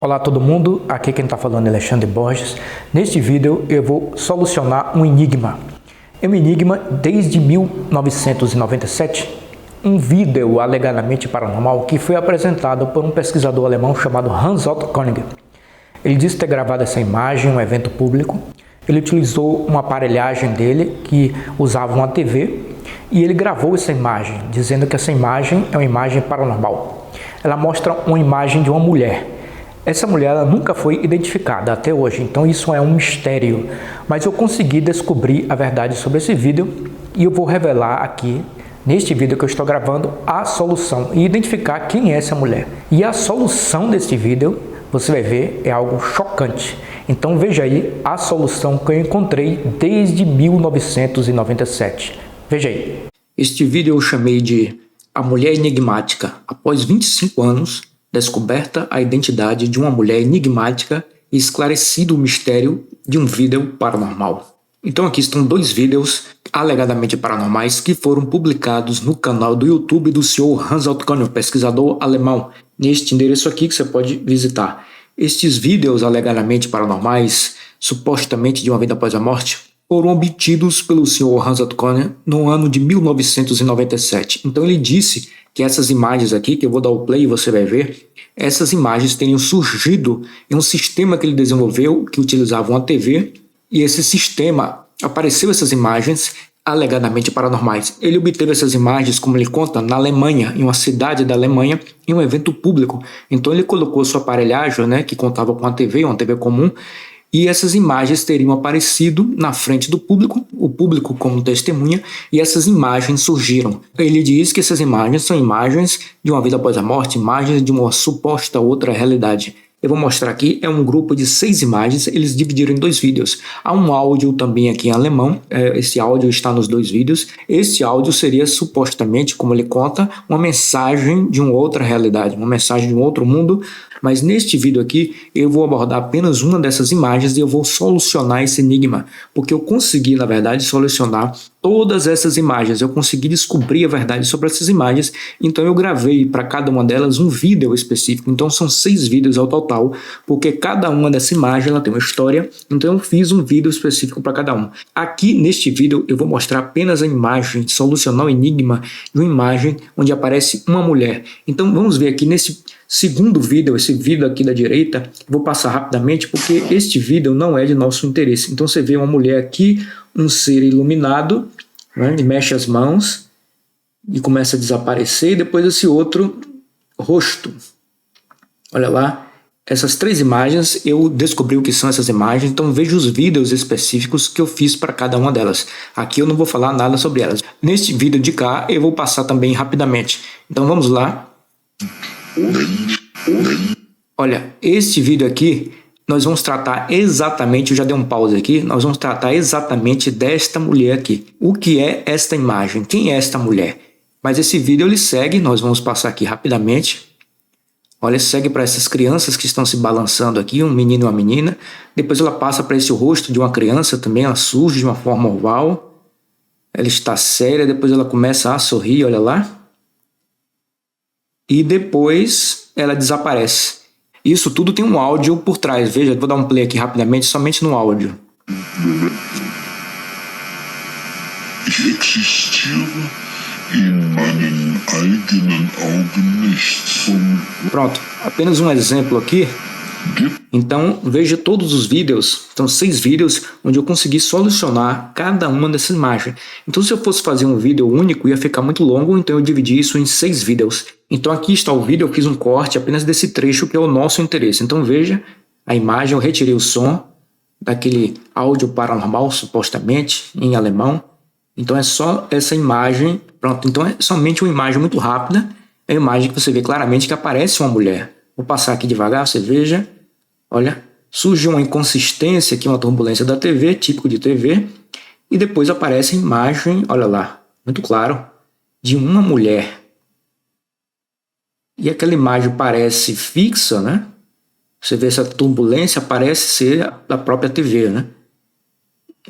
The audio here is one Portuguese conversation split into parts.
Olá a todo mundo, aqui quem está falando é Alexandre Borges. Neste vídeo eu vou solucionar um enigma. É um enigma desde 1997, um vídeo alegadamente paranormal que foi apresentado por um pesquisador alemão chamado Hans-Otto Konig. Ele disse ter gravado essa imagem em um evento público. Ele utilizou uma aparelhagem dele que usava uma TV e ele gravou essa imagem, dizendo que essa imagem é uma imagem paranormal. Ela mostra uma imagem de uma mulher. Essa mulher ela nunca foi identificada até hoje, então isso é um mistério. Mas eu consegui descobrir a verdade sobre esse vídeo e eu vou revelar aqui, neste vídeo que eu estou gravando, a solução e identificar quem é essa mulher. E a solução deste vídeo, você vai ver, é algo chocante. Então veja aí a solução que eu encontrei desde 1997. Veja aí. Este vídeo eu chamei de A Mulher Enigmática. Após 25 anos, descoberta a identidade de uma mulher enigmática e esclarecido o mistério de um vídeo paranormal. Então aqui estão dois vídeos alegadamente paranormais que foram publicados no canal do YouTube do Sr. Hans-Otto Konig, pesquisador alemão, neste endereço aqui que você pode visitar. Estes vídeos alegadamente paranormais, supostamente de uma vida após a morte, foram obtidos pelo Sr. Hans-Otto Konig no ano de 1997. Então ele disse que essas imagens aqui, que eu vou dar o play e você vai ver, essas imagens teriam surgido em um sistema que ele desenvolveu, que utilizava uma TV, e esse sistema apareceu essas imagens alegadamente paranormais. Ele obteve essas imagens, como ele conta, na Alemanha, em uma cidade da Alemanha, em um evento público. Então ele colocou sua aparelhagem, que contava com uma TV comum, e essas imagens teriam aparecido na frente do público, o público como testemunha, e essas imagens surgiram. Ele diz que essas imagens são imagens de uma vida após a morte, imagens de uma suposta outra realidade. Eu vou mostrar aqui, é um grupo de 6 imagens, eles dividiram em 2 vídeos. Há um áudio também aqui em alemão, esse áudio está nos 2 vídeos. Esse áudio seria supostamente, como ele conta, uma mensagem de uma outra realidade, uma mensagem de um outro mundo. Mas neste vídeo aqui eu vou abordar apenas uma dessas imagens e eu vou solucionar esse enigma, porque eu consegui, na verdade, solucionar todas essas imagens. Eu consegui descobrir a verdade sobre essas imagens, então eu gravei para cada uma delas um vídeo específico. Então são 6 vídeos ao total, porque cada uma dessa imagem ela tem uma história, então eu fiz um vídeo específico para cada um. Aqui neste vídeo eu vou mostrar apenas a imagem, solucionar o enigma de uma imagem onde aparece uma mulher. Então vamos ver aqui nesse segundo vídeo, esse vídeo aqui da direita, vou passar rapidamente porque este vídeo não é de nosso interesse. Então você vê uma mulher aqui, um ser iluminado, ele mexe as mãos e começa a desaparecer, e depois esse outro rosto. Olha lá, essas 3 imagens, eu descobri o que são essas imagens, então veja os vídeos específicos que eu fiz para cada uma delas. Aqui eu não vou falar nada sobre elas. Neste vídeo de cá eu vou passar também rapidamente. Então vamos lá. Olha, este vídeo aqui, nós vamos tratar exatamente, eu já dei um pause aqui, nós vamos tratar exatamente desta mulher aqui. O que é esta imagem? Quem é esta mulher? Mas esse vídeo ele segue, nós vamos passar aqui rapidamente. Olha, segue para essas crianças que estão se balançando aqui, um menino e uma menina. Depois ela passa para esse rosto de uma criança também, ela surge de uma forma oval. Ela está séria, depois ela começa a sorrir, olha lá. E depois ela desaparece. Isso tudo tem um áudio por trás. Veja, vou dar um play aqui rapidamente, somente no áudio. Ich existiere in meinen eigenen Augen nicht. Pronto, apenas um exemplo aqui. Então veja todos os vídeos, são 6 vídeos onde eu consegui solucionar cada uma dessas imagens. Então se eu fosse fazer um vídeo único ia ficar muito longo, então eu dividi isso em 6 vídeos. Então aqui está o vídeo, eu fiz um corte apenas desse trecho que é o nosso interesse. Então veja a imagem, eu retirei o som daquele áudio paranormal, supostamente, em alemão. Então é só essa imagem, pronto, então é somente uma imagem muito rápida, é a imagem que você vê claramente que aparece uma mulher. Vou passar aqui devagar, você veja. Olha, surge uma inconsistência aqui, uma turbulência da TV, típico de TV. E depois aparece a imagem, olha lá, muito claro, de uma mulher. E aquela imagem parece fixa, né? Você vê essa turbulência, parece ser da própria TV, né?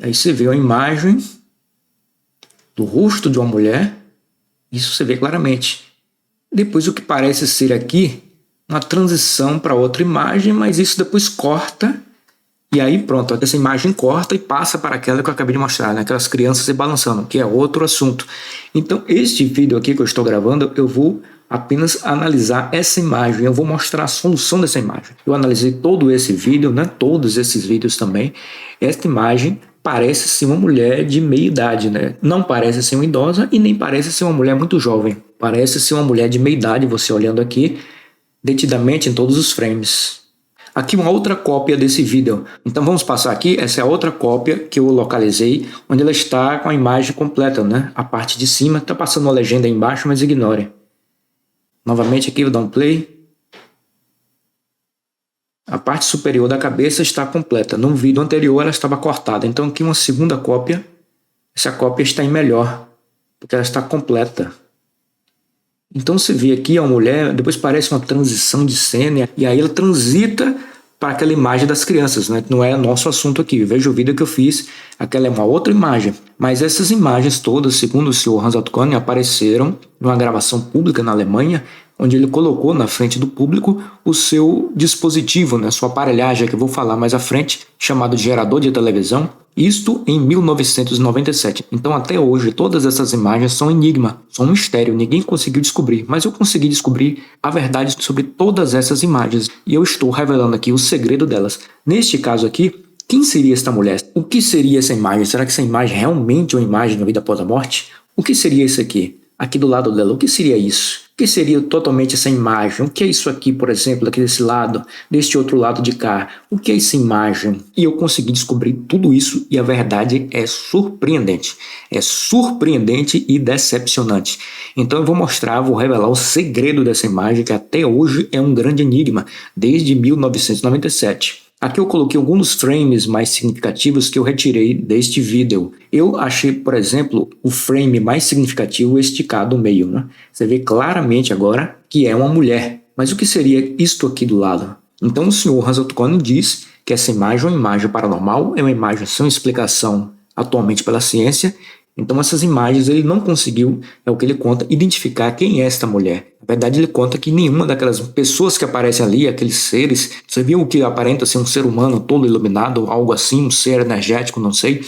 Aí você vê a imagem do rosto de uma mulher. Isso você vê claramente. Depois o que parece ser aqui uma transição para outra imagem, mas isso depois corta. E aí pronto, essa imagem corta e passa para aquela que eu acabei de mostrar, né? Aquelas crianças se balançando, que é outro assunto. Então este vídeo aqui que eu estou gravando, eu vou apenas analisar essa imagem, eu vou mostrar a solução dessa imagem. Eu analisei todo esse vídeo, né? Todos esses vídeos também. Esta imagem parece ser uma mulher de meia idade, né? Não parece ser uma idosa e nem parece ser uma mulher muito jovem. Parece ser uma mulher de meia idade, você olhando aqui, detidamente em todos os frames. Aqui uma outra cópia desse vídeo. Então vamos passar aqui, essa é a outra cópia que eu localizei, onde ela está com a imagem completa, né? A parte de cima, está passando uma legenda aí embaixo, mas ignore. Novamente aqui, vou dar um play. A parte superior da cabeça está completa. No vídeo anterior ela estava cortada. Então aqui uma segunda cópia. Essa cópia está em melhor, porque ela está completa. Então você vê aqui a mulher, depois parece uma transição de cena, e aí ela transita para aquela imagem das crianças, né? Não é nosso assunto aqui. Veja o vídeo que eu fiz, aquela é uma outra imagem. Mas essas imagens todas, segundo o Sr. Hans-Otto Kahn, apareceram numa gravação pública na Alemanha, onde ele colocou na frente do público o seu dispositivo, né, sua aparelhagem, que eu vou falar mais à frente, chamado de gerador de televisão, isto em 1997. Então até hoje todas essas imagens são enigma, são um mistério, ninguém conseguiu descobrir, mas eu consegui descobrir a verdade sobre todas essas imagens e eu estou revelando aqui o segredo delas. Neste caso aqui, quem seria esta mulher? O que seria essa imagem? Será que essa imagem realmente é uma imagem da vida após a morte? O que seria isso aqui? Aqui do lado dela, o que seria isso? O que seria totalmente essa imagem? O que é isso aqui, por exemplo, aqui desse lado, deste outro lado de cá? O que é essa imagem? E eu consegui descobrir tudo isso e a verdade é surpreendente. É surpreendente e decepcionante. Então eu vou mostrar, vou revelar o segredo dessa imagem que até hoje é um grande enigma, desde 1997. Aqui eu coloquei alguns frames mais significativos que eu retirei deste vídeo. Eu achei, por exemplo, o frame mais significativo esticado no meio, né? Você vê claramente agora que é uma mulher. Mas o que seria isto aqui do lado? Então o Sr. Hans-Otto Kahn diz que essa imagem é uma imagem paranormal, é uma imagem sem explicação atualmente pela ciência. Então essas imagens ele não conseguiu, é o que ele conta, identificar quem é esta mulher. Na verdade ele conta que nenhuma daquelas pessoas que aparecem ali, aqueles seres, você viu o que aparenta ser um ser humano todo iluminado, algo assim, um ser energético, não sei.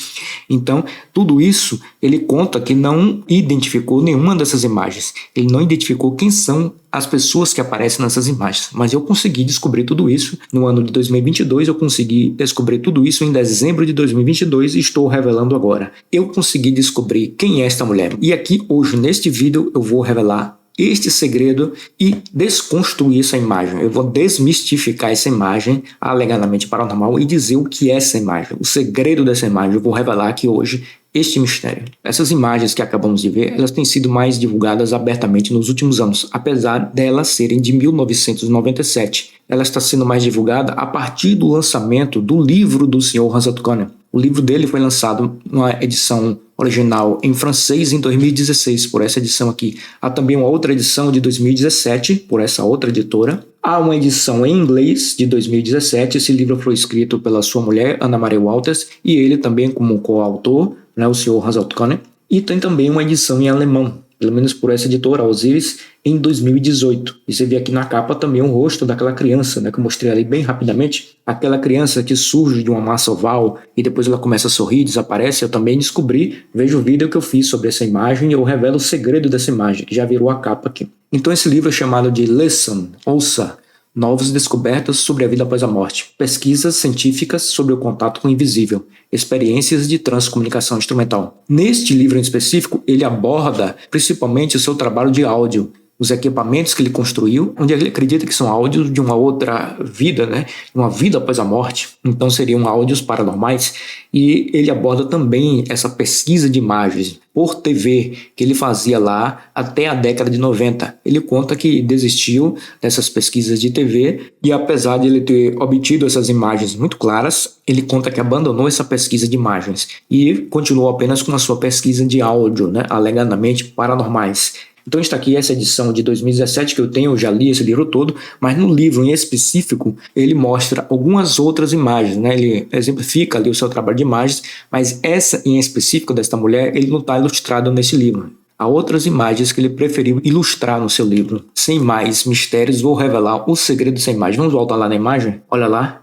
Então tudo isso ele conta que não identificou nenhuma dessas imagens. Ele não identificou quem são as pessoas que aparecem nessas imagens. Mas eu consegui descobrir tudo isso no ano de 2022, eu consegui descobrir tudo isso em dezembro de 2022 e estou revelando agora. Eu consegui descobrir quem é esta mulher. E aqui hoje neste vídeo eu vou revelar este segredo e desconstruir essa imagem. Eu vou desmistificar essa imagem alegadamente paranormal e dizer o que é essa imagem. O segredo dessa imagem eu vou revelar aqui hoje este mistério. Essas imagens que acabamos de ver, elas têm sido mais divulgadas abertamente nos últimos anos, apesar delas serem de 1997. Ela está sendo mais divulgada a partir do lançamento do livro do Sr. Hans-Otto Kahn. O livro dele foi lançado numa edição original em francês em 2016, por essa edição aqui. Há também uma outra edição de 2017, por essa outra editora. Há uma edição em inglês de 2017, esse livro foi escrito pela sua mulher, Anna Maria Walters, e ele também como coautor, né, o Sr. Hans-Otto Kahn. E tem também uma edição em alemão, pelo menos por essa editora, Osiris, em 2018. E você vê aqui na capa também o rosto daquela criança, né, que eu mostrei ali bem rapidamente. Aquela criança que surge de uma massa oval e depois ela começa a sorrir, desaparece. Eu também descobri, veja o vídeo que eu fiz sobre essa imagem e eu revelo o segredo dessa imagem, que já virou a capa aqui. Então esse livro é chamado de Listen, Ouça, Novas descobertas sobre a vida após a morte, pesquisas científicas sobre o contato com o invisível, experiências de transcomunicação instrumental. Neste livro em específico, ele aborda principalmente o seu trabalho de áudio, os equipamentos que ele construiu, onde ele acredita que são áudios de uma outra vida, né? Uma vida após a morte, então seriam áudios paranormais, e ele aborda também essa pesquisa de imagens por TV que ele fazia lá até a década de 90. Ele conta que desistiu dessas pesquisas de TV e apesar de ele ter obtido essas imagens muito claras, ele conta que abandonou essa pesquisa de imagens e continuou apenas com a sua pesquisa de áudio, né? Alegadamente paranormais. Então está aqui essa edição de 2017 que eu já li esse livro todo, mas no livro em específico ele mostra algumas outras imagens, né? Ele exemplifica ali o seu trabalho de imagens, mas essa em específico desta mulher ele não está ilustrado nesse livro. a outras imagens que ele preferiu ilustrar no seu livro. Sem mais mistérios, vou revelar o segredo dessa imagem. Vamos voltar lá na imagem? Olha lá.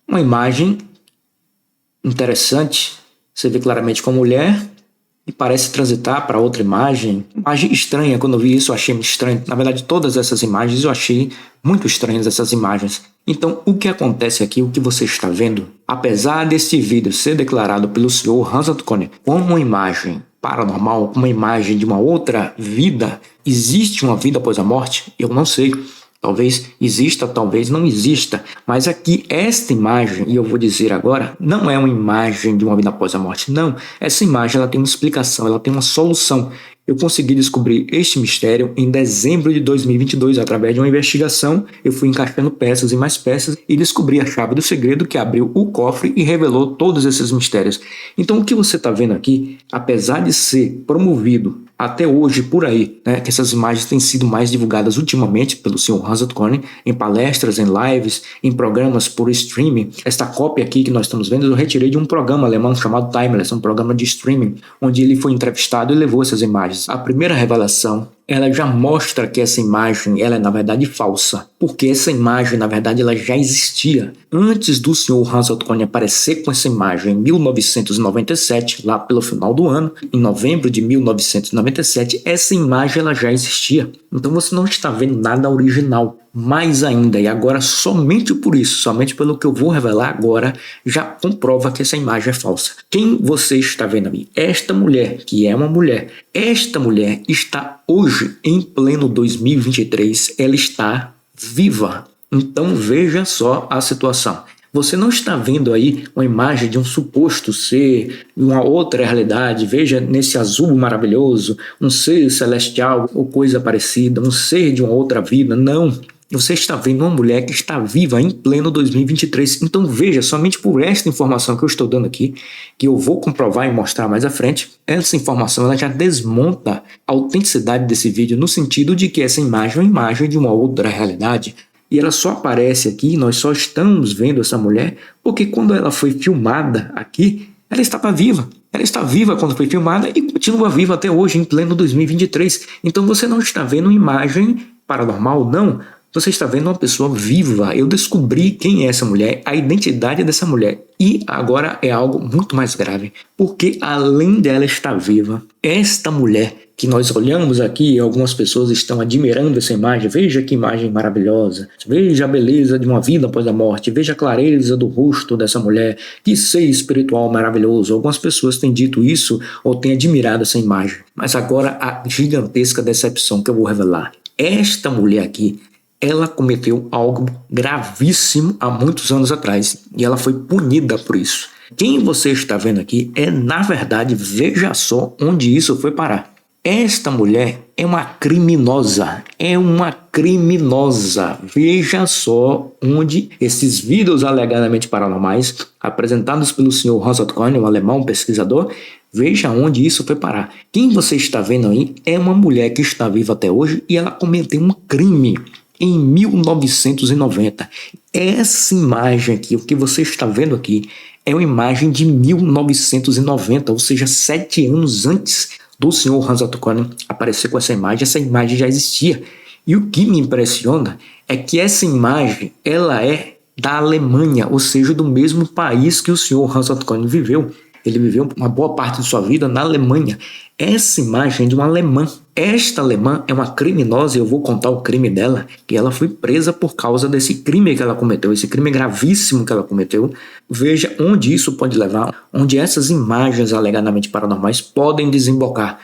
Uma imagem interessante. Você vê claramente com a mulher e parece transitar para outra imagem. Imagem estranha. Quando eu vi isso, eu achei muito estranho. Na verdade, todas essas imagens eu achei muito estranhas, essas imagens. Então, o que acontece aqui, o que você está vendo, apesar deste vídeo ser declarado pelo senhor Hans Antoni como uma imagem paranormal, uma imagem de uma outra vida, existe uma vida após a morte? Eu não sei. Talvez exista, talvez não exista. Mas aqui, esta imagem, e eu vou dizer agora, não é uma imagem de uma vida após a morte. Não. Essa imagem ela tem uma explicação, ela tem uma solução. Eu consegui descobrir este mistério em dezembro de 2022, através de uma investigação. Eu fui encaixando peças e mais peças e descobri a chave do segredo que abriu o cofre e revelou todos esses mistérios. Então, o que você está vendo aqui, apesar de ser promovido até hoje por aí, né, que essas imagens têm sido mais divulgadas ultimamente pelo Sr. Hans Antoni, em palestras, em lives, em programas por streaming. Esta cópia aqui que nós estamos vendo eu retirei de um programa alemão chamado Timeless, um programa de streaming, onde ele foi entrevistado e levou essas imagens. A primeira revelação, ela já mostra que essa imagem ela é na verdade falsa, porque essa imagem na verdade ela já existia antes do Sr. Hans Antoni aparecer com essa imagem em 1997, lá pelo final do ano, em novembro de 1997, essa imagem ela já existia. Então você não está vendo nada original. Mais ainda, e agora somente por isso, somente pelo que eu vou revelar agora, já comprova que essa imagem é falsa. Quem você está vendo ali? Esta mulher, que é uma mulher, esta mulher está hoje, em pleno 2023, ela está viva. Então veja só a situação. Você não está vendo aí uma imagem de um suposto ser, de uma outra realidade. Veja nesse azul maravilhoso, um ser celestial ou coisa parecida, um ser de uma outra vida. Não. Você está vendo uma mulher que está viva em pleno 2023. Então veja, somente por esta informação que eu estou dando aqui, que eu vou comprovar e mostrar mais à frente, essa informação ela já desmonta a autenticidade desse vídeo no sentido de que essa imagem é uma imagem de uma outra realidade. E ela só aparece aqui, nós só estamos vendo essa mulher, porque quando ela foi filmada aqui, ela estava viva. Ela está viva quando foi filmada e continua viva até hoje, em pleno 2023. Então você não está vendo uma imagem paranormal, não. Você está vendo uma pessoa viva. Eu descobri quem é essa mulher, a identidade dessa mulher. E agora é algo muito mais grave. Porque além dela estar viva, esta mulher que nós olhamos aqui, algumas pessoas estão admirando essa imagem. Veja que imagem maravilhosa. Veja a beleza de uma vida após a morte. Veja a clareza do rosto dessa mulher. Que ser espiritual maravilhoso. Algumas pessoas têm dito isso ou têm admirado essa imagem. Mas agora a gigantesca decepção que eu vou revelar. Esta mulher aqui, ela cometeu algo gravíssimo há muitos anos atrás e ela foi punida por isso. Quem você está vendo aqui é, na verdade, veja só onde isso foi parar. Esta mulher é uma criminosa, Veja só onde esses vídeos alegadamente paranormais, apresentados pelo Sr. Hans Antoni, um alemão pesquisador, veja onde isso foi parar. Quem você está vendo aí é uma mulher que está viva até hoje e ela cometeu um crime em 1990. Essa imagem aqui, o que você está vendo aqui, é uma imagem de 1990, ou seja, 7 anos antes do Sr. Hans Antoni aparecer com essa imagem já existia. E o que me impressiona é que essa imagem, ela é da Alemanha, ou seja, do mesmo país que o Sr. Hans Antoni viveu. Ele viveu uma boa parte de sua vida na Alemanha. Essa imagem é de uma alemã. Esta alemã é uma criminosa e eu vou contar o crime dela, que ela foi presa por causa desse crime que ela cometeu, esse crime gravíssimo que ela cometeu. Veja onde isso pode levar, onde essas imagens alegadamente paranormais podem desembocar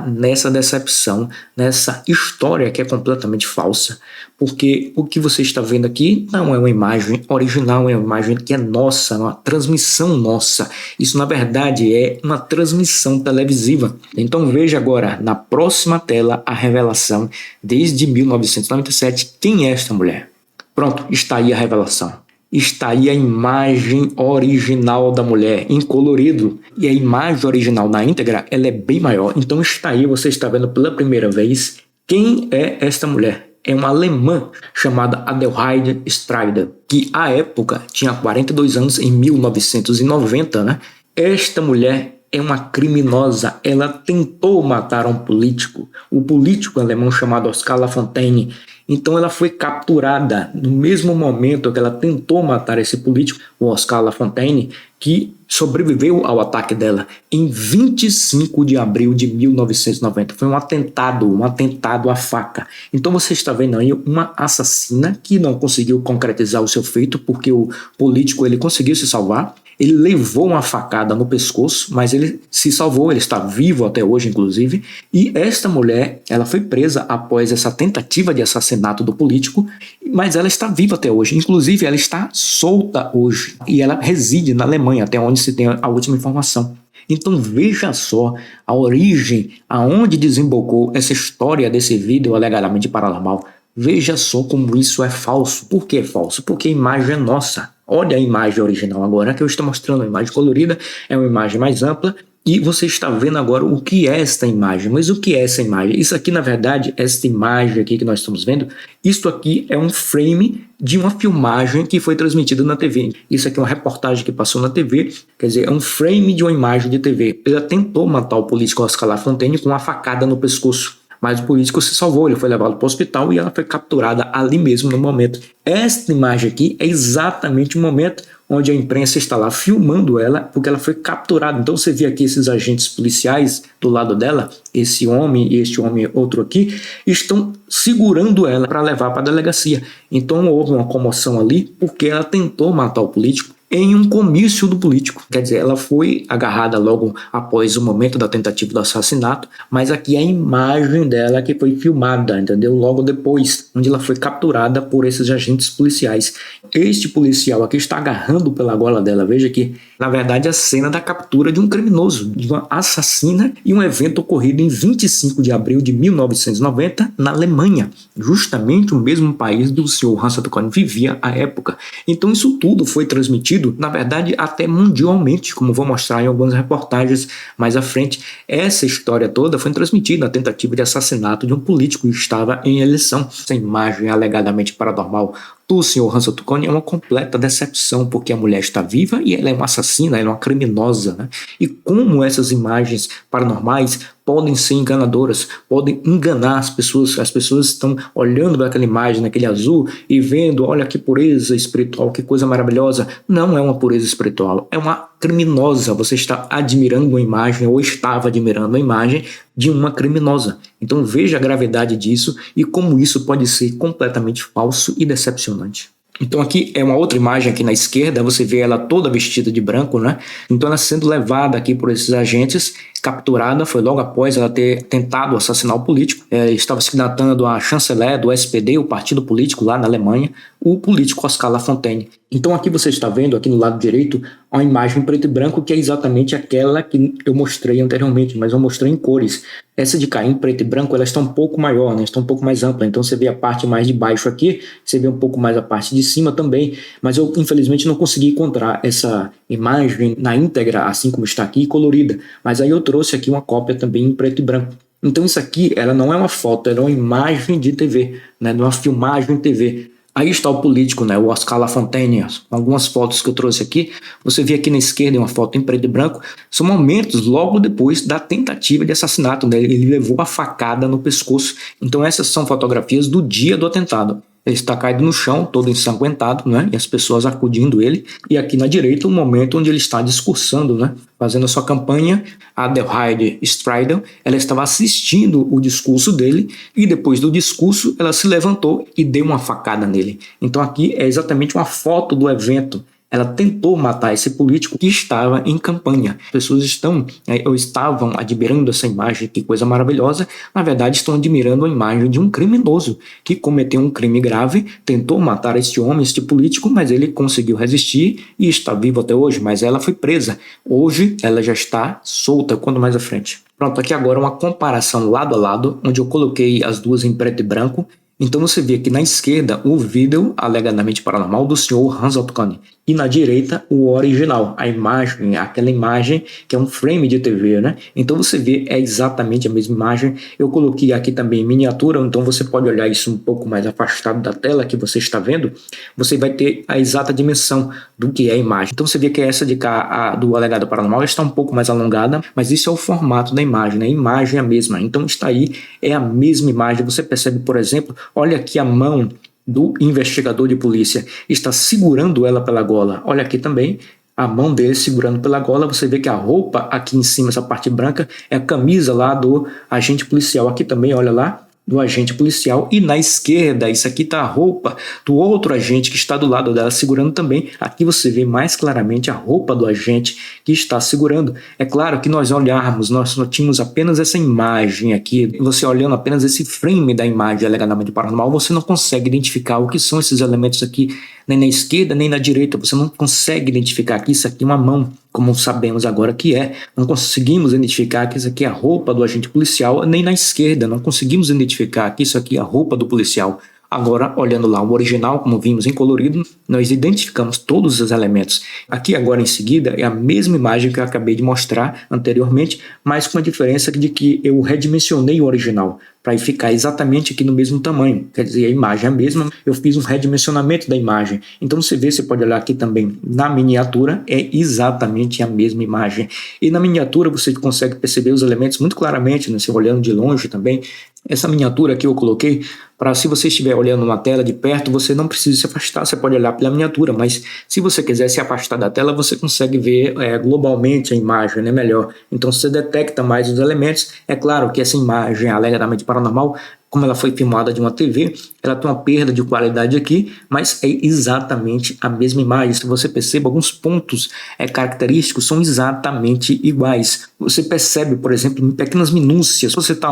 nessa decepção, nessa história que é completamente falsa, porque o que você está vendo aqui não é uma imagem original, é uma imagem que é nossa, uma transmissão nossa. Isso, na verdade, é uma transmissão televisiva. Então veja agora, na próxima tela, a revelação desde 1997. Quem é esta mulher? Pronto, está aí a revelação. Está aí a imagem original da mulher, em colorido. E a imagem original na íntegra, ela é bem maior. Então está aí, você está vendo pela primeira vez quem é esta mulher. É uma alemã chamada Adelheid Strider, que à época tinha 42 anos, em 1990, né? Esta mulher é uma criminosa. Ela tentou matar um político, o político alemão chamado Oskar Lafontaine. Então ela foi capturada no mesmo momento que ela tentou matar esse político, o Oskar Lafontaine, que sobreviveu ao ataque dela em 25 de abril de 1990. Foi um atentado à faca. Então você está vendo aí uma assassina que não conseguiu concretizar o seu feito, porque o político ele conseguiu se salvar. Ele levou uma facada no pescoço, mas ele se salvou, ele está vivo até hoje, inclusive. E esta mulher, ela foi presa após essa tentativa de assassinato do político, mas ela está viva até hoje. Inclusive, ela está solta hoje e ela reside na Alemanha, até onde se tem a última informação. Então veja só a origem, aonde desembocou essa história desse vídeo alegadamente paranormal. Veja só como isso é falso. Por que é falso? Porque a imagem é nossa. Olha a imagem original agora, que eu estou mostrando a imagem colorida, é uma imagem mais ampla, e você está vendo agora o que é esta imagem. Mas o que é essa imagem? Isso aqui, na verdade, esta imagem aqui que nós estamos vendo, isto aqui é um frame de uma filmagem que foi transmitida na TV. Isso aqui é uma reportagem que passou na TV, quer dizer, é um frame de uma imagem de TV. Ele tentou matar o político Oskar Lafontaine com uma facada no pescoço. Mas o político se salvou, ele foi levado para o hospital e ela foi capturada ali mesmo no momento. Esta imagem aqui é exatamente o momento onde a imprensa está lá filmando ela, porque ela foi capturada. Então você vê aqui esses agentes policiais do lado dela, esse homem e este homem outro aqui, estão segurando ela para levar para a delegacia. Então houve uma comoção ali, porque ela tentou matar o político em um comício do político. Quer dizer, ela foi agarrada logo após o momento da tentativa do assassinato, mas aqui é a imagem dela que foi filmada, entendeu? Logo depois, onde ela foi capturada por esses agentes policiais. Este policial aqui está agarrando pela gola dela. Veja aqui, na verdade, a cena da captura de um criminoso, de uma assassina, e um evento ocorrido em 25 de abril de 1990, na Alemanha, justamente o mesmo país do senhor Hans Otto Kohn vivia à época. Então isso tudo foi transmitido, na verdade, até mundialmente, como vou mostrar em algumas reportagens mais à frente. Essa história toda foi transmitida na tentativa de assassinato de um político que estava em eleição. Essa imagem alegadamente paranormal do senhor Hans Otto Kohn é uma completa decepção, porque a mulher está viva e ela é uma assassina, ela é uma criminosa, né? E como essas imagens paranormais podem ser enganadoras, podem enganar as pessoas estão olhando para aquela imagem, naquele azul, e vendo, olha que pureza espiritual, que coisa maravilhosa. Não é uma pureza espiritual, é uma criminosa. Você está admirando uma imagem, ou estava admirando a imagem de uma criminosa. Então veja a gravidade disso e como isso pode ser completamente falso e decepcionante. Então aqui é uma outra imagem aqui na esquerda, você vê ela toda vestida de branco, né? Então ela sendo levada aqui por esses agentes, capturada, foi logo após ela ter tentado assassinar o político. Estava se candidatando a chanceler do SPD, o partido político lá na Alemanha, o político Oskar Lafontaine. Então aqui você está vendo, aqui no lado direito, uma imagem em preto e branco que é exatamente aquela que eu mostrei anteriormente, mas eu mostrei em cores. Essa de cá em preto e branco, ela está um pouco maior, né? Está um pouco mais ampla, então você vê a parte mais de baixo aqui, você vê um pouco mais a parte de cima também, mas eu infelizmente não consegui encontrar essa imagem na íntegra, assim como está aqui, colorida, mas aí eu trouxe aqui uma cópia também em preto e branco. Então isso aqui, ela não é uma foto, ela é uma imagem de TV, né? De uma filmagem de TV. Aí está o político, né, o Oskar Lafontaine, algumas fotos que eu trouxe aqui. Você vê aqui na esquerda uma foto em preto e branco. São momentos logo depois da tentativa de assassinato, né? Ele levou a facada no pescoço. Então essas são fotografias do dia do atentado. Ele está caído no chão, todo ensanguentado, né? E as pessoas acudindo ele. E aqui na direita, o momento onde ele está discursando, né? Fazendo a sua campanha. A Adelheid Streidel, ela estava assistindo o discurso dele. E depois do discurso, ela se levantou e deu uma facada nele. Então aqui é exatamente uma foto do evento. Ela tentou matar esse político que estava em campanha. As pessoas estavam admirando essa imagem, que coisa maravilhosa. Na verdade, estão admirando a imagem de um criminoso que cometeu um crime grave, tentou matar este homem, este político, mas ele conseguiu resistir e está vivo até hoje, mas ela foi presa. Hoje, ela já está solta, quando mais à frente. Pronto, aqui agora uma comparação lado a lado, onde eu coloquei as duas em preto e branco. Então você vê aqui na esquerda o vídeo alegadamente paranormal do senhor Hans Otto Kahn e na direita o original, a imagem, aquela imagem que é um frame de TV, né? Então você vê, é exatamente a mesma imagem. Eu coloquei aqui também em miniatura, então você pode olhar isso um pouco mais afastado da tela que você está vendo, você vai ter a exata dimensão do que é a imagem. Então você vê que essa de cá, do alegado paranormal, está um pouco mais alongada, mas isso é o formato da imagem, né? A imagem é a mesma, então está aí, é a mesma imagem. Você percebe, por exemplo, olha aqui a mão do investigador de polícia, está segurando ela pela gola. Olha aqui também a mão dele segurando pela gola. Você vê que a roupa aqui em cima, essa parte branca, é a camisa lá do agente policial. Aqui também, olha lá, do agente policial, e na esquerda, isso aqui está a roupa do outro agente que está do lado dela segurando também. Aqui você vê mais claramente a roupa do agente que está segurando. É claro que nós olharmos, nós tínhamos apenas essa imagem aqui, você olhando apenas esse frame da imagem alegadamente paranormal, você não consegue identificar o que são esses elementos aqui, nem na esquerda nem na direita. Você não consegue identificar que isso aqui é uma mão, como sabemos agora que é. Não conseguimos identificar que isso aqui é a roupa do agente policial, nem na esquerda. Não conseguimos identificar que isso aqui é a roupa do policial. Agora, olhando lá o original, como vimos em colorido, nós identificamos todos os elementos. Aqui agora em seguida é a mesma imagem que eu acabei de mostrar anteriormente, mas com a diferença de que eu redimensionei o original para ficar exatamente aqui no mesmo tamanho. Quer dizer, a imagem é a mesma, eu fiz um redimensionamento da imagem. Então você vê, você pode olhar aqui também na miniatura, é exatamente a mesma imagem. E na miniatura você consegue perceber os elementos muito claramente, né? Você olhando de longe também. Essa miniatura aqui eu coloquei para, se você estiver olhando na tela de perto, você não precisa se afastar, você pode olhar pela miniatura, mas se você quiser se afastar da tela, você consegue ver globalmente a imagem, né, melhor. Então você detecta mais os elementos. É claro que essa imagem alegadamente paranormal, como ela foi filmada de uma TV, ela tem uma perda de qualidade aqui, mas é exatamente a mesma imagem. Se você percebe, alguns pontos característicos são exatamente iguais. Você percebe, por exemplo, em pequenas minúcias, se você está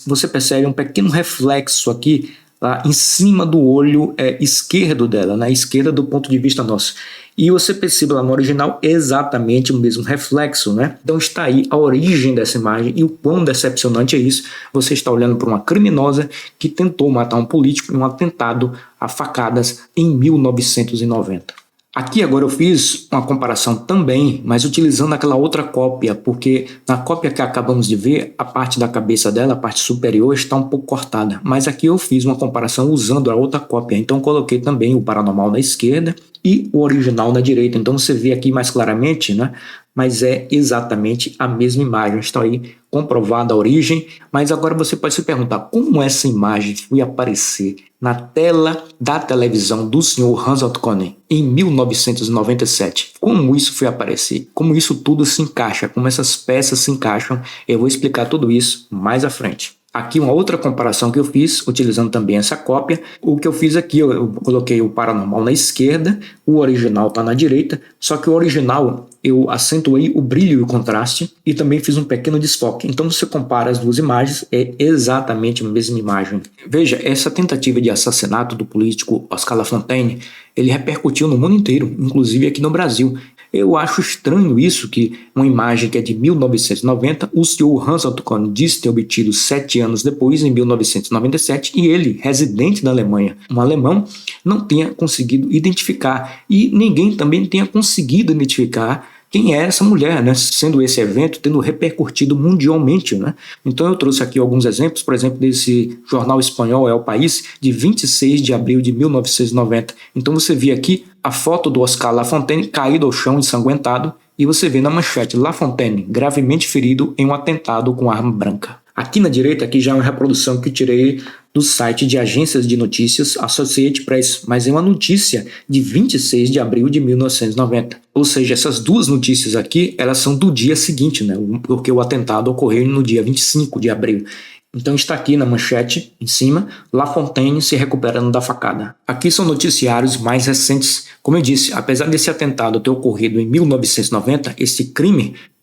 você percebe um pequeno reflexo aqui, lá em cima do olho esquerdo dela, na esquerda do ponto de vista nosso. E você percebe lá no original exatamente o mesmo reflexo, né? Então está aí a origem dessa imagem e o quão decepcionante é isso. Você está olhando para uma criminosa que tentou matar um político em um atentado a facadas em 1990. Aqui agora eu fiz uma comparação também, mas utilizando aquela outra cópia, porque na cópia que acabamos de ver, a parte da cabeça dela, a parte superior, está um pouco cortada. Mas aqui eu fiz uma comparação usando a outra cópia, então coloquei também o paranormal na esquerda e o original na direita. Então você vê aqui mais claramente, né? Mas é exatamente a mesma imagem. Está aí comprovada a origem, mas agora você pode se perguntar como essa imagem foi aparecer na tela da televisão do senhor Hans Otto Kahn em 1997. Como isso foi aparecer? Como isso tudo se encaixa? Como essas peças se encaixam? Eu vou explicar tudo isso mais à frente. Aqui uma outra comparação que eu fiz, utilizando também essa cópia. O que eu fiz aqui, eu coloquei o paranormal na esquerda, o original está na direita, só que o original eu acentuei o brilho e o contraste e também fiz um pequeno desfoque. Então você compara as duas imagens, é exatamente a mesma imagem. Veja, essa tentativa de assassinato do político Oscar Lafontaine, ele repercutiu no mundo inteiro, inclusive aqui no Brasil. Eu acho estranho isso, que uma imagem que é de 1990, o senhor Hans Otto Kahn diz ter obtido 7 anos depois, em 1997, e ele, residente da Alemanha, um alemão, não tenha conseguido identificar, e ninguém também tenha conseguido identificar quem é essa mulher, né? Sendo esse evento tendo repercutido mundialmente, né? Então eu trouxe aqui alguns exemplos, por exemplo, desse jornal espanhol El País, de 26 de abril de 1990. Então você vê aqui a foto do Oscar Lafontaine caído ao chão, ensanguentado, e você vê na manchete: Lafontaine, gravemente ferido em um atentado com arma branca. Aqui na direita aqui já é uma reprodução que eu tirei do site de agências de notícias Associated Press, mas é uma notícia de 26 de abril de 1990. Ou seja, essas duas notícias aqui, elas são do dia seguinte, né? Porque o atentado ocorreu no dia 25 de abril. Então está aqui na manchete, em cima, Lafontaine se recuperando da facada. Aqui são noticiários mais recentes. Como eu disse, apesar desse atentado ter ocorrido em 1990,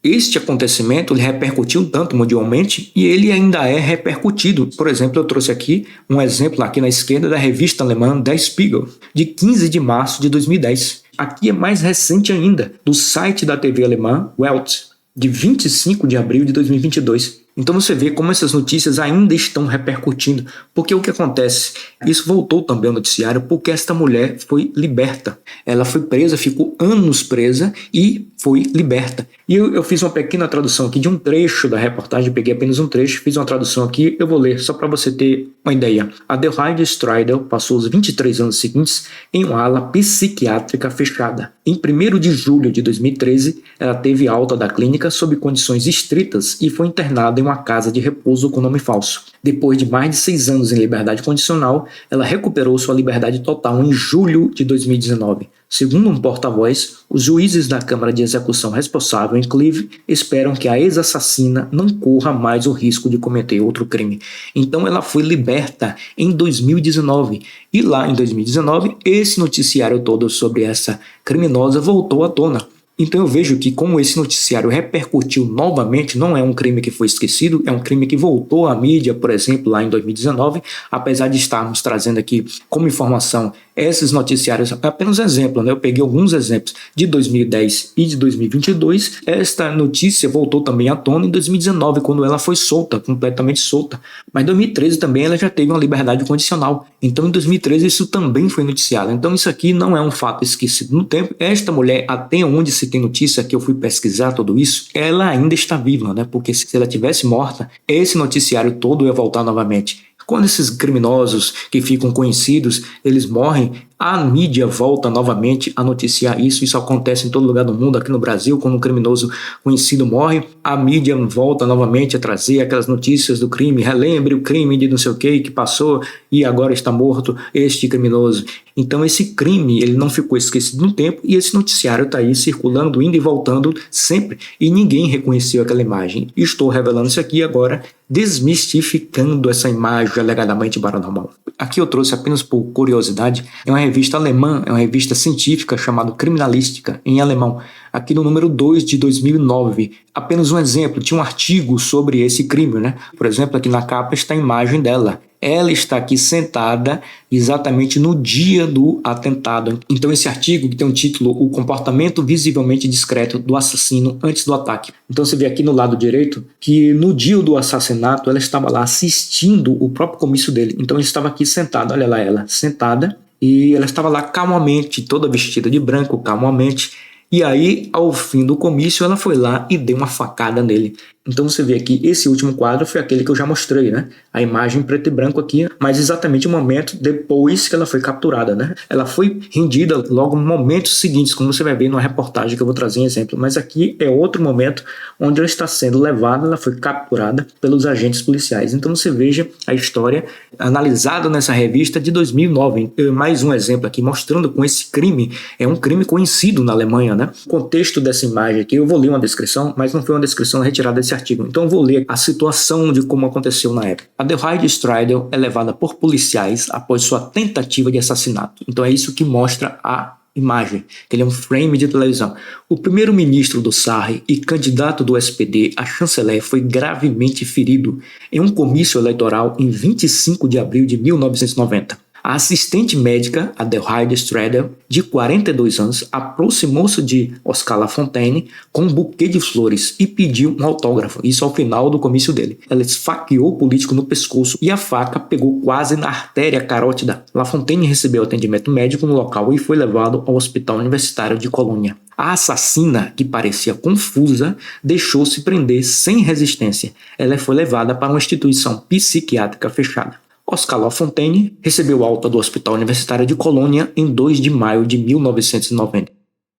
este acontecimento ele repercutiu tanto mundialmente e ele ainda é repercutido. Por exemplo, eu trouxe aqui um exemplo aqui na esquerda da revista alemã Der Spiegel, de 15 de março de 2010. Aqui é mais recente ainda, do site da TV alemã Welt, de 25 de abril de 2022. Então você vê como essas notícias ainda estão repercutindo, porque o que acontece? Isso voltou também ao noticiário porque esta mulher foi liberta. Ela foi presa, ficou anos presa e foi liberta. E eu fiz uma pequena tradução aqui de um trecho da reportagem, peguei apenas um trecho, fiz uma tradução aqui, eu vou ler só para você ter uma ideia. Adelaide Stridle passou os 23 anos seguintes em uma ala psiquiátrica fechada. Em 1º de julho de 2013, ela teve alta da clínica sob condições estritas e foi internada em uma casa de repouso com nome falso. Depois de mais de 6 anos em liberdade condicional, ela recuperou sua liberdade total em julho de 2019. Segundo um porta-voz, os juízes da Câmara de Execução responsável em Cleve esperam que a ex-assassina não corra mais o risco de cometer outro crime. Então ela foi liberta em 2019. E lá em 2019, esse noticiário todo sobre essa criminosa voltou à tona. Então eu vejo que como esse noticiário repercutiu novamente, não é um crime que foi esquecido, é um crime que voltou à mídia, por exemplo, lá em 2019, apesar de estarmos trazendo aqui como informação esses noticiários, apenas exemplo, né? Eu peguei alguns exemplos de 2010 e de 2022, esta notícia voltou também à tona em 2019, quando ela foi solta, completamente solta, mas em 2013 também ela já teve uma liberdade condicional, então em 2013 isso também foi noticiado, então isso aqui não é um fato esquecido no tempo. Esta mulher, até onde se tem notícia, que eu fui pesquisar tudo isso, ela ainda está viva, né? Porque se ela tivesse morta, esse noticiário todo ia voltar novamente. Quando esses criminosos que ficam conhecidos, eles morrem, a mídia volta novamente a noticiar isso. Isso acontece em todo lugar do mundo, aqui no Brasil, quando um criminoso conhecido morre, a mídia volta novamente a trazer aquelas notícias do crime. Relembre o crime de não sei o que passou e agora está morto este criminoso. Então esse crime ele não ficou esquecido no tempo e esse noticiário está aí circulando, indo e voltando sempre e ninguém reconheceu aquela imagem. Estou revelando isso aqui agora, desmistificando essa imagem alegadamente paranormal. Aqui eu trouxe apenas por curiosidade, é uma revista alemã, é uma revista científica chamada Criminalística, em alemão, aqui no número 2 de 2009. Apenas um exemplo, tinha um artigo sobre esse crime, né? Por exemplo, aqui na capa está a imagem dela. Ela está aqui sentada exatamente no dia do atentado. Então esse artigo que tem um título, o comportamento visivelmente discreto do assassino antes do ataque. Então você vê aqui no lado direito que no dia do assassinato ela estava lá assistindo o próprio comício dele. Então ela estava aqui sentada, olha lá ela sentada e ela estava lá calmamente, toda vestida de branco, calmamente. E aí, ao fim do comício, ela foi lá e deu uma facada nele. Então você vê aqui, esse último quadro foi aquele que eu já mostrei, né? A imagem preto e branco aqui, mas exatamente o momento depois que ela foi capturada, né? Ela foi rendida logo nos momentos seguintes, como você vai ver numa reportagem que eu vou trazer em exemplo. Mas aqui é outro momento onde ela está sendo levada, ela foi capturada pelos agentes policiais. Então você veja a história analisada nessa revista de 2009. Mais um exemplo aqui mostrando com esse crime, é um crime conhecido na Alemanha, né? O contexto dessa imagem aqui, eu vou ler uma descrição, mas não foi uma descrição retirada desse artigo. Então eu vou ler a situação de como aconteceu na época. Adelaide Stridle é levada por policiais após sua tentativa de assassinato. Então é isso que mostra a imagem, que ele é um frame de televisão. O primeiro-ministro do Sarre e candidato do SPD a chanceler foi gravemente ferido em um comício eleitoral em 25 de abril de 1990. A assistente médica, Adelaide Stridle, de 42 anos, aproximou-se de Oscar Lafontaine com um buquê de flores e pediu um autógrafo, isso ao final do comício dele. Ela esfaqueou o político no pescoço e a faca pegou quase na artéria carótida. Lafontaine recebeu atendimento médico no local e foi levado ao Hospital Universitário de Colônia. A assassina, que parecia confusa, deixou-se prender sem resistência. Ela foi levada para uma instituição psiquiátrica fechada. Oscar Lafontaine recebeu alta do Hospital Universitário de Colônia em 2 de maio de 1990.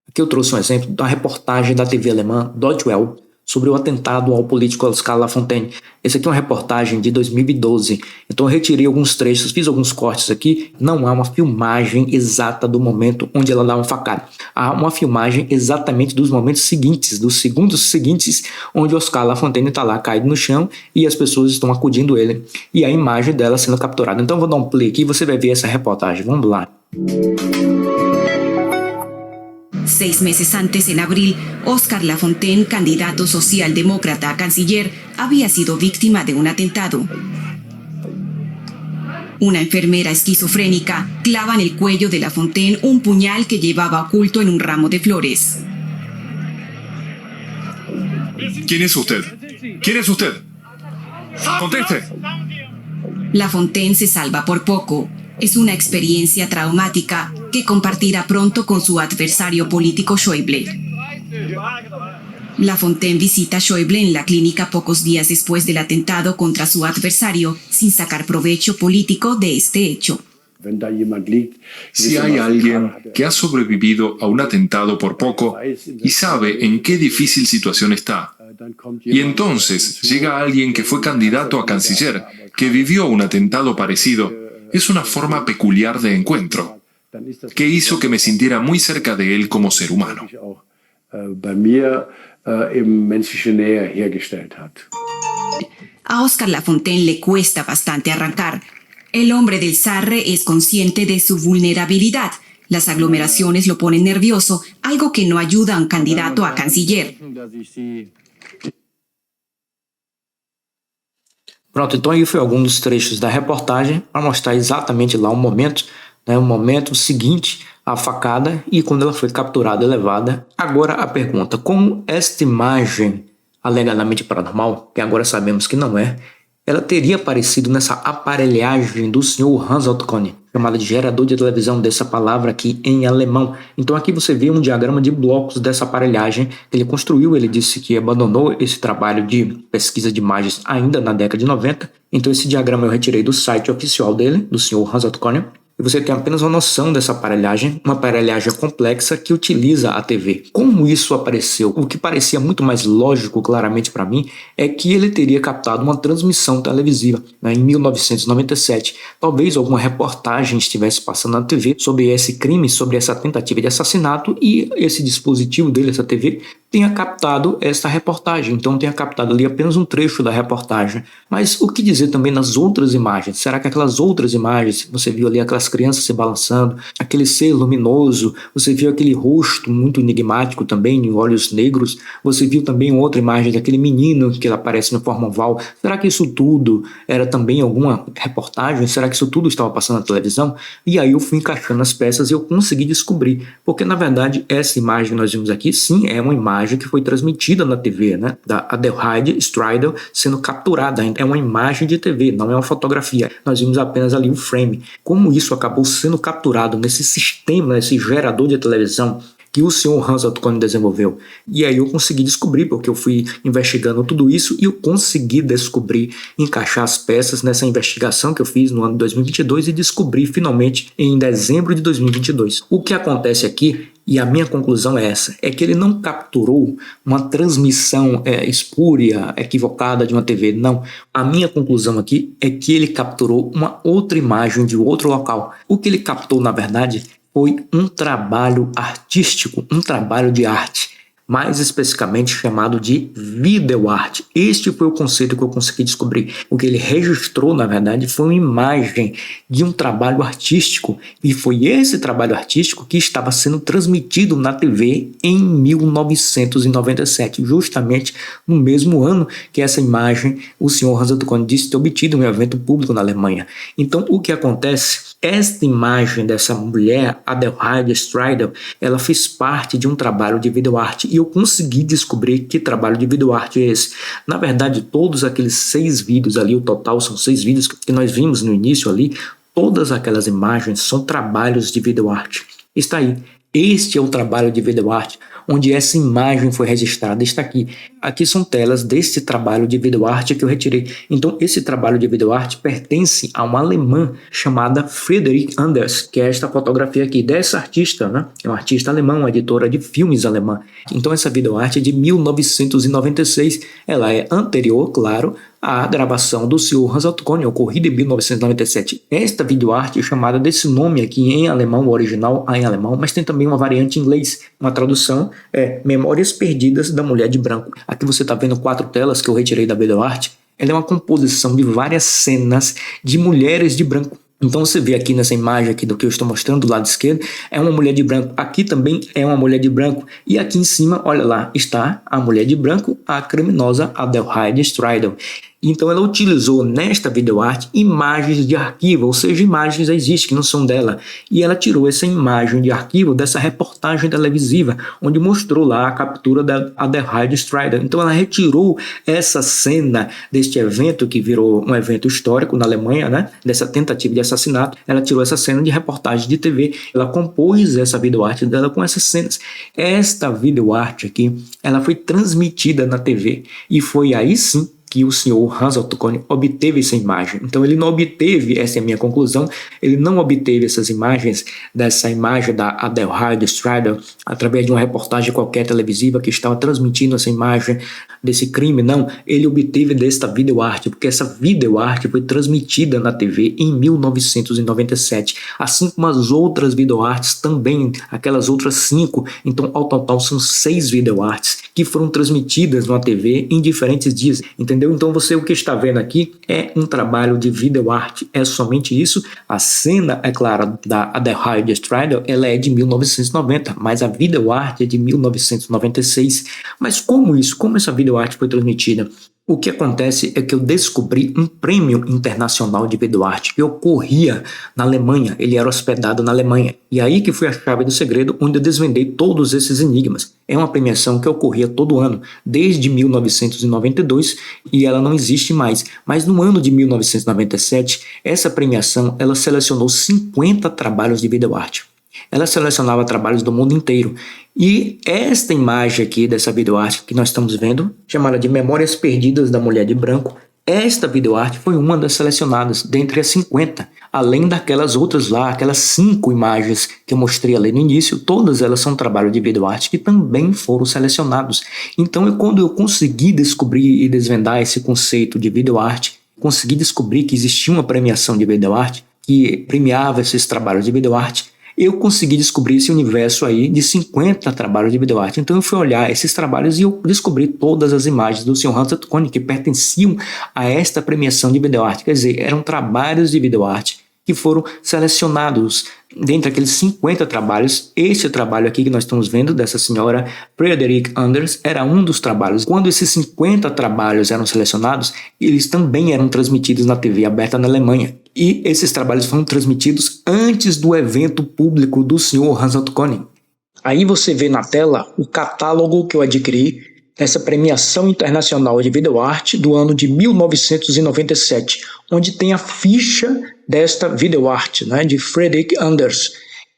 Aqui eu trouxe um exemplo da reportagem da TV alemã Deutsche Welle sobre o atentado ao político Oscar Lafontaine. Essa aqui é uma reportagem de 2012, então eu retirei alguns trechos, fiz alguns cortes aqui. Não há uma filmagem exata do momento onde ela dá uma facada. Há uma filmagem exatamente dos momentos seguintes, dos segundos seguintes, onde Oscar Lafontaine está lá caído no chão e as pessoas estão acudindo ele. E a imagem dela sendo capturada. Então eu vou dar um play aqui e você vai ver essa reportagem. Vamos lá. 6 meses antes, en abril, Oscar Lafontaine, candidato socialdemócrata a canciller, había sido víctima de un atentado. Una enfermera esquizofrénica clava en el cuello de Lafontaine un puñal que llevaba oculto en un ramo de flores. ¿Quién es usted? ¿Quién es usted? ¡Conteste! Lafontaine se salva por poco. Es una experiencia traumática que compartirá pronto con su adversario político Schäuble. Lafontaine visita a Schäuble en la clínica pocos días después del atentado contra su adversario, sin sacar provecho político de este hecho. Si hay alguien que ha sobrevivido a un atentado por poco y sabe en qué difícil situación está, y entonces llega alguien que fue candidato a canciller, que vivió un atentado parecido, es una forma peculiar de encuentro, que hizo que me sintiera muy cerca de él como ser humano. A Oscar Lafontaine le cuesta bastante arrancar. El hombre del Sarre es consciente de su vulnerabilidad. Las aglomeraciones lo ponen nervioso, algo que no ayuda a un candidato a canciller. Pronto, então aí foi algum dos trechos da reportagem para mostrar exatamente lá o momento seguinte à facada e quando ela foi capturada e levada. Agora a pergunta, como esta imagem alegadamente paranormal, que agora sabemos que não é, ela teria aparecido nessa aparelhagem do senhor Hans Otto Kohn, chamada de gerador de televisão, dessa palavra aqui em alemão. Então aqui você vê um diagrama de blocos dessa aparelhagem que ele construiu. Ele disse que abandonou esse trabalho de pesquisa de imagens ainda na década de 90. Então esse diagrama eu retirei do site oficial dele, do senhor Hans Otto Kohn. E você tem apenas uma noção dessa aparelhagem, uma aparelhagem complexa que utiliza a TV. Como isso apareceu? O que parecia muito mais lógico, claramente para mim, é que ele teria captado uma transmissão televisiva, em 1997. Talvez alguma reportagem estivesse passando na TV sobre esse crime, sobre essa tentativa de assassinato, e esse dispositivo dele, essa TV, tenha captado essa reportagem. Então tenha captado ali apenas um trecho da reportagem. Mas o que dizer também nas outras imagens? Será que aquelas outras imagens, você viu ali aquelas crianças se balançando, aquele ser luminoso, você viu aquele rosto muito enigmático também, de olhos negros, você viu também outra imagem daquele menino que aparece no forma oval. Será que isso tudo era também alguma reportagem? Será que isso tudo estava passando na televisão? E aí eu fui encaixando as peças e eu consegui descobrir, porque na verdade essa imagem que nós vimos aqui, sim, é uma imagem que foi transmitida na TV, né? Da Adelheid Streidel sendo capturada. É uma imagem de TV, não é uma fotografia. Nós vimos apenas ali um frame. Como isso acabou sendo capturado nesse sistema, nesse gerador de televisão que o senhor Hans Otto Kohn desenvolveu. E aí eu consegui descobrir, porque eu fui investigando tudo isso e eu consegui descobrir, encaixar as peças nessa investigação que eu fiz no ano de 2022 e descobri finalmente em dezembro de 2022. O que acontece aqui, e a minha conclusão é essa, é que ele não capturou uma transmissão espúria, equivocada de uma TV, não. A minha conclusão aqui é que ele capturou uma outra imagem de outro local. O que ele captou, na verdade, foi um trabalho artístico, um trabalho de arte, mais especificamente chamado de videoarte. Este foi o conceito que eu consegui descobrir. O que ele registrou, na verdade, foi uma imagem de um trabalho artístico, e foi esse trabalho artístico que estava sendo transmitido na TV em 1997, justamente no mesmo ano que essa imagem o senhor Hans Otto Kohn disse ter obtido em um evento público na Alemanha. Então, o que acontece? Esta imagem dessa mulher, Adelheid Streidel, ela fez parte de um trabalho de videoarte e eu consegui descobrir que trabalho de videoarte é esse. Na verdade, todos aqueles 6 vídeos ali, o total são 6 vídeos que nós vimos no início ali, todas aquelas imagens são trabalhos de videoarte. Está aí. Este é o trabalho de videoarte, onde essa imagem foi registrada, está aqui. Aqui são telas desse trabalho de videoarte que eu retirei. Então, esse trabalho de videoarte pertence a uma alemã chamada Friederike Anders, que é esta fotografia aqui dessa artista, né? É uma artista alemã, uma editora de filmes alemã. Então, essa videoarte é de 1996. Ela é anterior, claro, à gravação do senhor Hans Otto Kohn, ocorrida em 1997. Esta videoarte é chamada desse nome aqui em alemão, o original em alemão, mas tem também uma variante em inglês. Uma tradução é Memórias Perdidas da Mulher de Branco. Aqui você está vendo 4 telas que eu retirei da videoarte. Ela é uma composição de várias cenas de mulheres de branco. Então você vê aqui nessa imagem aqui do que eu estou mostrando do lado esquerdo, é uma mulher de branco. Aqui também é uma mulher de branco. E aqui em cima, olha lá, está a mulher de branco, a criminosa Adelheid Streidel. Então ela utilizou nesta videoarte imagens de arquivo, ou seja, imagens já existem que não são dela. E ela tirou essa imagem de arquivo dessa reportagem televisiva, onde mostrou lá a captura da Adelaide Strider. Então ela retirou essa cena deste evento, que virou um evento histórico na Alemanha, né? Dessa tentativa de assassinato. Ela tirou essa cena de reportagem de TV. Ela compôs essa videoarte dela com essas cenas. Esta videoarte aqui, ela foi transmitida na TV. E foi aí sim que o senhor Hans Otto Kohn obteve essa imagem. Então ele não obteve, essa é a minha conclusão, ele não obteve essas imagens, dessa imagem da Adelaide Strider, através de uma reportagem qualquer televisiva que estava transmitindo essa imagem desse crime, não. Ele obteve desta videoarte, porque essa videoarte foi transmitida na TV em 1997, assim como as outras videoartes também, aquelas outras 5. Então ao total são 6 videoartes que foram transmitidas na TV em diferentes dias, entendeu? Então o que está vendo aqui é um trabalho de videoarte, é somente isso. A cena, é claro, da Adelaide Strider, ela é de 1990, mas a videoarte é de 1996. Mas como isso? Como essa videoarte foi transmitida? O que acontece é que eu descobri um prêmio internacional de videoarte que ocorria na Alemanha, ele era hospedado na Alemanha. E aí que foi a chave do segredo, onde eu desvendei todos esses enigmas. É uma premiação que ocorria todo ano, desde 1992, e ela não existe mais. Mas no ano de 1997, essa premiação ela selecionou 50 trabalhos de videoarte. Ela selecionava trabalhos do mundo inteiro. E esta imagem aqui dessa videoarte que nós estamos vendo, chamada de Memórias Perdidas da Mulher de Branco, esta videoarte foi uma das selecionadas dentre as 50, além daquelas outras lá, aquelas 5 imagens que eu mostrei ali no início, todas elas são trabalho de videoarte que também foram selecionados. Então, quando eu consegui descobrir e desvendar esse conceito de videoarte, consegui descobrir que existia uma premiação de videoarte que premiava esses trabalhos de videoarte, eu consegui descobrir esse universo aí de 50 trabalhos de videoarte. Então eu fui olhar esses trabalhos e eu descobri todas as imagens do Sr. Hans Otto Kohn que pertenciam a esta premiação de videoarte. Quer dizer, eram trabalhos de videoarte que foram selecionados. Dentre aqueles 50 trabalhos, esse trabalho aqui que nós estamos vendo, dessa senhora Frederik Anders, era um dos trabalhos. Quando esses 50 trabalhos eram selecionados, eles também eram transmitidos na TV aberta na Alemanha. E esses trabalhos foram transmitidos antes do evento público do Sr. Hans Otto Kohn. Aí você vê na tela o catálogo que eu adquiri nessa premiação internacional de videoarte do ano de 1997, onde tem a ficha desta videoarte, né, de Frederik Anders.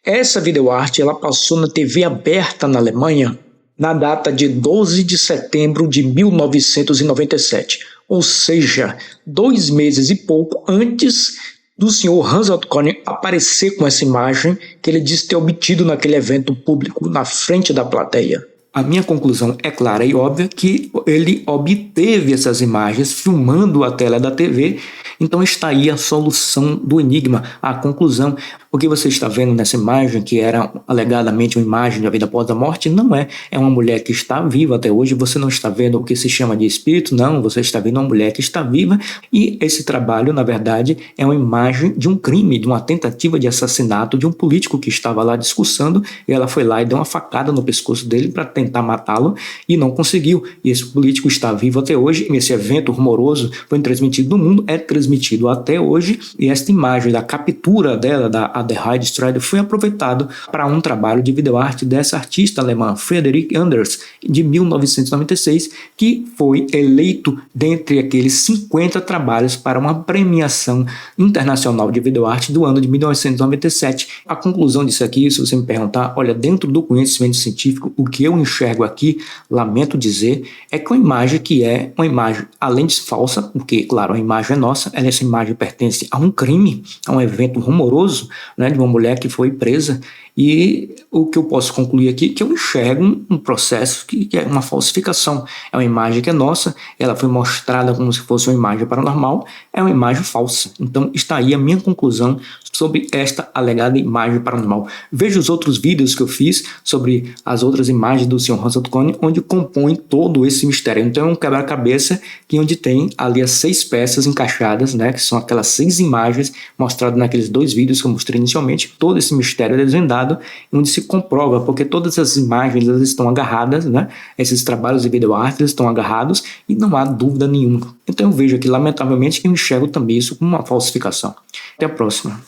Essa videoarte ela passou na TV aberta na Alemanha na data de 12 de setembro de 1997, ou seja, 2 meses e pouco antes do Sr. Hans Otto Kohn aparecer com essa imagem que ele disse ter obtido naquele evento público, na frente da plateia. A minha conclusão é clara e óbvia que ele obteve essas imagens filmando a tela da TV. Então está aí a solução do enigma, a conclusão. O que você está vendo nessa imagem, que era alegadamente uma imagem da vida após a morte, não é. É uma mulher que está viva até hoje. Você não está vendo o que se chama de espírito, não. Você está vendo uma mulher que está viva. E esse trabalho, na verdade, é uma imagem de um crime, de uma tentativa de assassinato de um político que estava lá discursando. E ela foi lá e deu uma facada no pescoço dele para tentar matá-lo e não conseguiu. E esse político está vivo até hoje. E esse evento rumoroso foi transmitido no mundo, é transmitido até hoje. E esta imagem da captura dela, da Adelaide Strider, foi aproveitado para um trabalho de videoarte dessa artista alemã, Frederik Anders, de 1996, que foi eleito dentre aqueles 50 trabalhos para uma premiação internacional de videoarte do ano de 1997. A conclusão disso aqui, se você me perguntar, olha, dentro do conhecimento científico, o que eu enxergo aqui, lamento dizer, é que uma imagem que é uma imagem, além de falsa, porque, claro, a imagem é nossa, essa imagem pertence a um crime, a um evento rumoroso, né, de uma mulher que foi presa. E o que eu posso concluir aqui é que eu enxergo um processo que é uma falsificação. É uma imagem que é nossa, ela foi mostrada como se fosse uma imagem paranormal, é uma imagem falsa. Então está aí a minha conclusão sobre esta alegada imagem paranormal. Veja os outros vídeos que eu fiz sobre as outras imagens do Sr. Russell Coney, onde compõe todo esse mistério. Então é um quebra-cabeça que onde tem ali as 6 peças encaixadas, né, que são aquelas 6 imagens mostradas naqueles 2 vídeos que eu mostrei inicialmente. Todo esse mistério é desvendado, onde se comprova, porque todas as imagens elas estão agarradas, né, esses trabalhos de video art estão agarrados e não há dúvida nenhuma. Então eu vejo aqui, lamentavelmente, que eu enxergo também isso como uma falsificação. Até a próxima.